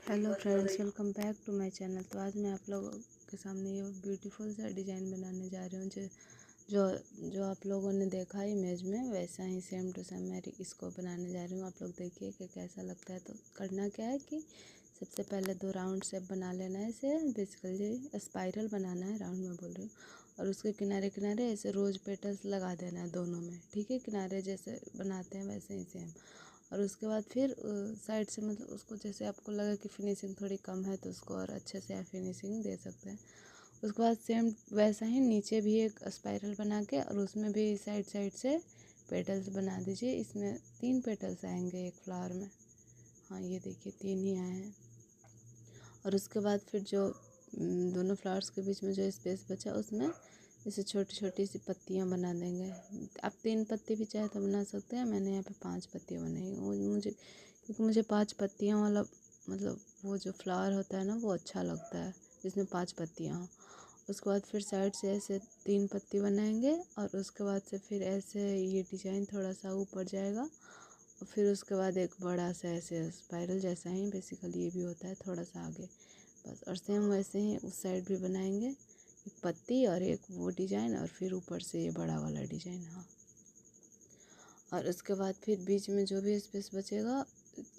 Hello friends, welcome back to my channel. तो आज मैं आप लोगों के सामने ये ब्यूटीफुल सा डिज़ाइन बनाने जा रही हूँ। जो जो जो आप लोगों ने देखा इमेज में, वैसा ही सेम टू सेम मैं इसको बनाने जा रही हूँ। आप लोग देखिए कि कैसा लगता है। तो करना क्या है कि सबसे पहले 2 राउंड शेप बना लेना है। इसे बेसिकली स्पाइरल बनाना है, राउंड में बोल रही हूँ। और उसके किनारे किनारे ऐसे रोज पेटल्स लगा देना है दोनों में, ठीक है। किनारे जैसे बनाते हैं वैसे ही सेम। और उसके बाद फिर साइड से, मतलब उसको जैसे आपको लगा कि फिनिशिंग थोड़ी कम है तो उसको और अच्छे से आप फिनिशिंग दे सकते हैं। उसके बाद सेम वैसा ही नीचे भी एक स्पाइरल बना के और उसमें भी साइड साइड से पेटल्स बना दीजिए। इसमें 3 पेटल्स आएंगे एक फ्लावर में। हाँ, ये देखिए 3 ही आए हैं। और उसके बाद फिर जो दोनों फ्लावर्स के बीच में जो स्पेस बचा उसमें जैसे छोटी छोटी सी पत्तियां बना देंगे। आप 3 पत्ती भी चाहे तो बना सकते हैं। मैंने यहाँ पे 5 पत्तियां बनाई। मुझे क्योंकि मुझे 5 पत्तियां वाला, मतलब वो जो फ्लावर होता है ना, वो अच्छा लगता है जिसमें 5 पत्तियां हों। उसके बाद फिर साइड से ऐसे 3 पत्ती बनाएंगे और उसके बाद से फिर ऐसे ये डिज़ाइन थोड़ा सा ऊपर जाएगा। और फिर उसके बाद एक बड़ा सा ऐसे स्पाइरल जैसा ही बेसिकली ये भी होता है, थोड़ा सा आगे बस। और सेम वैसे ही उस साइड भी बनाएंगे, एक पत्ती और एक वो डिज़ाइन, और फिर ऊपर से ये बड़ा वाला डिज़ाइन। हाँ, और उसके बाद फिर बीच में जो भी स्पेस बचेगा,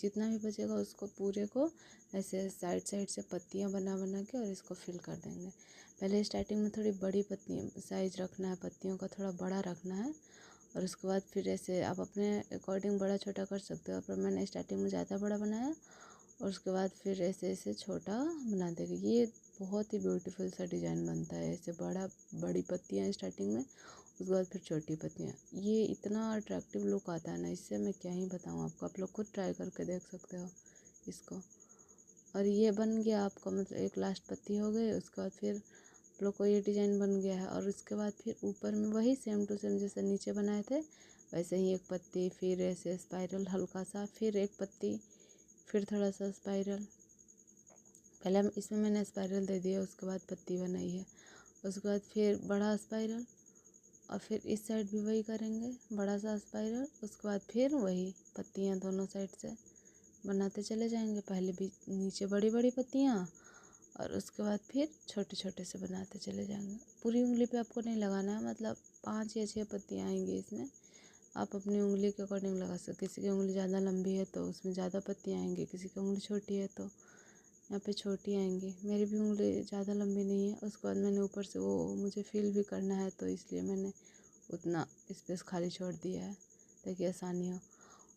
जितना भी बचेगा उसको पूरे को ऐसे साइड साइड से पत्तियां बना बना के और इसको फिल कर देंगे। पहले स्टार्टिंग में थोड़ी बड़ी पत्तियां साइज रखना है, पत्तियों का थोड़ा बड़ा रखना है। और उसके बाद फिर ऐसे आप अपने अकॉर्डिंग बड़ा छोटा कर सकते हो। पर मैंने स्टार्टिंग में ज़्यादा बड़ा बनाया और उसके बाद फिर ऐसे ऐसे छोटा बना देंगे। ये बहुत ही ब्यूटीफुल सा डिज़ाइन बनता है। ऐसे बड़ी पत्तियाँ स्टार्टिंग में, उसके बाद फिर छोटी पत्तियाँ। ये इतना अट्रैक्टिव लुक आता है ना, इससे मैं क्या ही बताऊँ आपको। आप लोग खुद ट्राई करके देख सकते हो इसको। और ये बन गया आपका, मतलब एक लास्ट पत्ती हो गई। उसके बाद फिर आप लोग को ये डिज़ाइन बन गया है। और उसके बाद फिर ऊपर में वही सेम टू सेम जैसे नीचे बनाए थे वैसे ही एक पत्ती, फिर ऐसे स्पाइरल हल्का सा, फिर एक पत्ती, फिर थोड़ा सा स्पाइरल। पहले इसमें मैंने स्पाइरल दे दिया, उसके बाद पत्ती बनाई है। उसके बाद फिर बड़ा स्पाइरल, और फिर इस साइड भी वही करेंगे, बड़ा सा स्पाइरल। उसके बाद फिर वही पत्तियाँ दोनों साइड से बनाते चले जाएंगे। पहले भी नीचे बड़ी बड़ी पत्तियाँ और उसके बाद फिर छोटे छोटे से बनाते चले जाएंगे। पूरी उंगली पे आपको नहीं लगाना है, मतलब 5 या 6 पत्तियाँ आएंगी इसमें। आप अपनी उंगली के अकॉर्डिंग लगा सकते। किसी की उंगली ज़्यादा लंबी है तो उसमें ज़्यादा पत्तियाँ आएंगी, किसी की उंगली छोटी है तो यहाँ पे छोटी आएंगी। मेरी भी उंगली ज़्यादा लंबी नहीं है। उसके बाद मैंने ऊपर से वो मुझे फिल भी करना है तो इसलिए मैंने उतना स्पेस खाली छोड़ दिया है ताकि आसानी हो।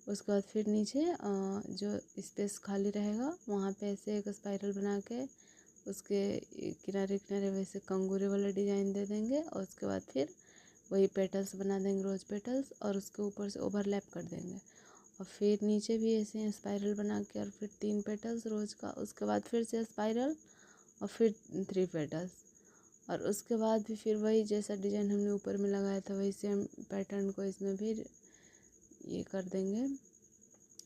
उसके बाद फिर नीचे जो स्पेस खाली रहेगा वहाँ पे ऐसे एक स्पाइरल बना के उसके किनारे किनारे वैसे कंगूरे वाला डिज़ाइन दे देंगे। और उसके बाद फिर वही पेटल्स बना देंगे, रोज पेटल्स, और उसके ऊपर से ओवरलैप कर देंगे। और फिर नीचे भी ऐसे स्पाइरल बना के और फिर 3 पेटल्स रोज का। उसके बाद फिर से स्पाइरल और फिर 3 पेटल्स। और उसके बाद भी फिर वही जैसा डिज़ाइन हमने ऊपर में लगाया था वही सेम पैटर्न को इसमें भी ये कर देंगे,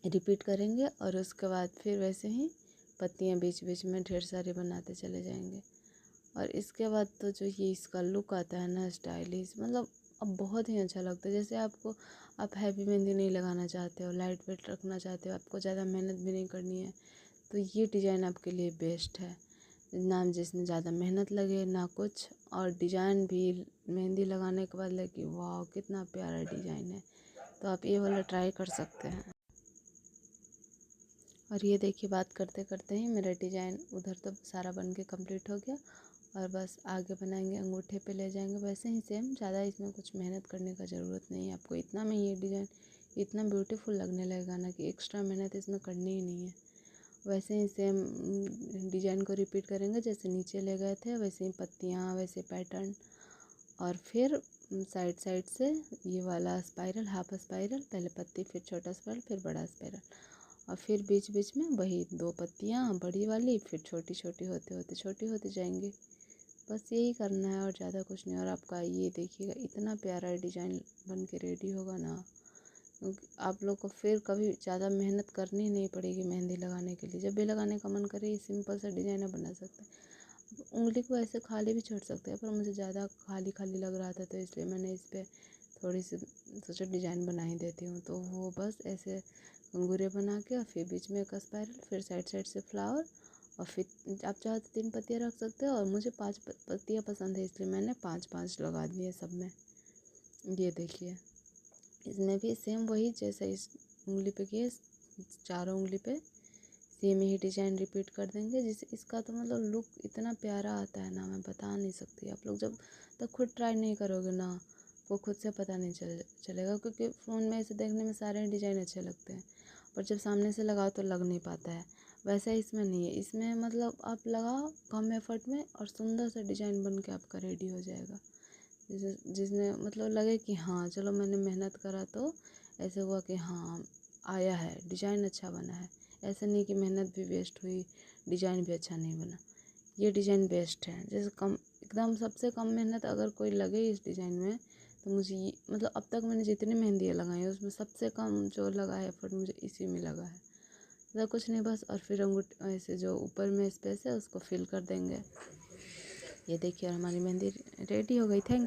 रिपीट करेंगे। और उसके बाद फिर वैसे ही पत्तियाँ बीच बीच में ढेर सारी बनाते चले जाएंगे। और इसके बाद तो जो ये इसका लुक आता है ना, स्टाइलिश, मतलब अब बहुत ही अच्छा लगता है। जैसे आप हैवी मेहंदी नहीं लगाना चाहते हो, लाइट वेट रखना चाहते हो, आपको ज़्यादा मेहनत भी नहीं करनी है, तो ये डिज़ाइन आपके लिए बेस्ट है। ना जिसमें ज़्यादा मेहनत लगे ना कुछ, और डिज़ाइन भी मेहंदी लगाने के बाद लगे वाह कितना प्यारा डिज़ाइन है। तो आप ये वाला ट्राई कर सकते हैं। और ये देखिए, बात करते करते ही मेरा डिज़ाइन उधर तो सारा बन के कम्प्लीट हो गया। और बस आगे बनाएंगे, अंगूठे पे ले जाएंगे वैसे ही सेम। ज़्यादा इसमें कुछ मेहनत करने का ज़रूरत नहीं है आपको। इतना में ये डिज़ाइन इतना ब्यूटीफुल लगने लगेगा ना कि एक्स्ट्रा मेहनत इसमें करनी ही नहीं है। वैसे ही सेम डिज़ाइन को रिपीट करेंगे, जैसे नीचे ले गए थे वैसे ही पत्तियाँ, वैसे पैटर्न। और फिर साइड साइड से ये वाला स्पाइरल, हाफ स्पाइरल, पहले पत्ती फिर छोटा स्पाइरल फिर बड़ा स्पाइरल। और फिर बीच बीच में वही 2 पत्तियाँ बड़ी वाली, फिर छोटी छोटी होते होते छोटी होती जाएंगी। बस यही करना है और ज़्यादा कुछ नहीं। और आपका ये देखिएगा इतना प्यारा डिज़ाइन बन के रेडी होगा ना, क्योंकि आप लोग को फिर कभी ज़्यादा मेहनत करनी नहीं पड़ेगी मेहंदी लगाने के लिए। जब भी लगाने का मन करे ये सिंपल सा डिज़ाइन बना सकते हैं। उंगली को ऐसे खाली भी छोड़ सकते हैं, पर मुझे ज़्यादा खाली खाली लग रहा था तो इसलिए मैंने इस पर थोड़ी सी सोचा डिज़ाइन बना ही देती हूँ। तो वो बस ऐसे घुंघरूरे बना के और फिर बीच में एक स्पाइरल, फिर साइड साइड से फ्लावर, और फिर आप चाहो तो 3 पत्तियाँ रख सकते हो, और मुझे 5 पत्तियाँ पसंद है इसलिए मैंने 5-5 लगा दिए सब में। ये देखिए इसमें भी सेम वही जैसे इस उंगली पे किए, चारों उंगली पे सेम ही डिजाइन रिपीट कर देंगे, जिससे इसका तो मतलब लुक इतना प्यारा आता है ना, मैं बता नहीं सकती। आप लोग जब तक खुद ट्राई नहीं करोगे ना, वो खुद से पता नहीं चलेगा, क्योंकि फ़ोन में ऐसे देखने में सारे डिज़ाइन अच्छे लगते हैं, पर जब सामने से लगाओ तो लग नहीं पाता है। वैसा इसमें नहीं है, इसमें मतलब आप लगाओ कम एफर्ट में और सुंदर सा डिज़ाइन बन के आपका रेडी हो जाएगा, जिसमें मतलब लगे कि हाँ चलो मैंने मेहनत करा तो ऐसे हुआ कि हाँ आया है, डिज़ाइन अच्छा बना है। ऐसा नहीं कि मेहनत भी वेस्ट हुई, डिज़ाइन भी अच्छा नहीं बना। ये डिज़ाइन बेस्ट है, जैसे कम एकदम सबसे कम मेहनत अगर कोई लगे इस डिज़ाइन में, तो मुझे मतलब अब तक मैंने जितनी मेहंदियाँ लगाई हैं उसमें सबसे कम जो लगा है एफर्ट मुझे इसी में लगा है। ज़्यादा कुछ नहीं, बस। और फिर अंगूठी ऐसे जो ऊपर में स्पेस है उसको फिल कर देंगे। ये देखिए और हमारी मेहंदी रेडी हो गई। थैंक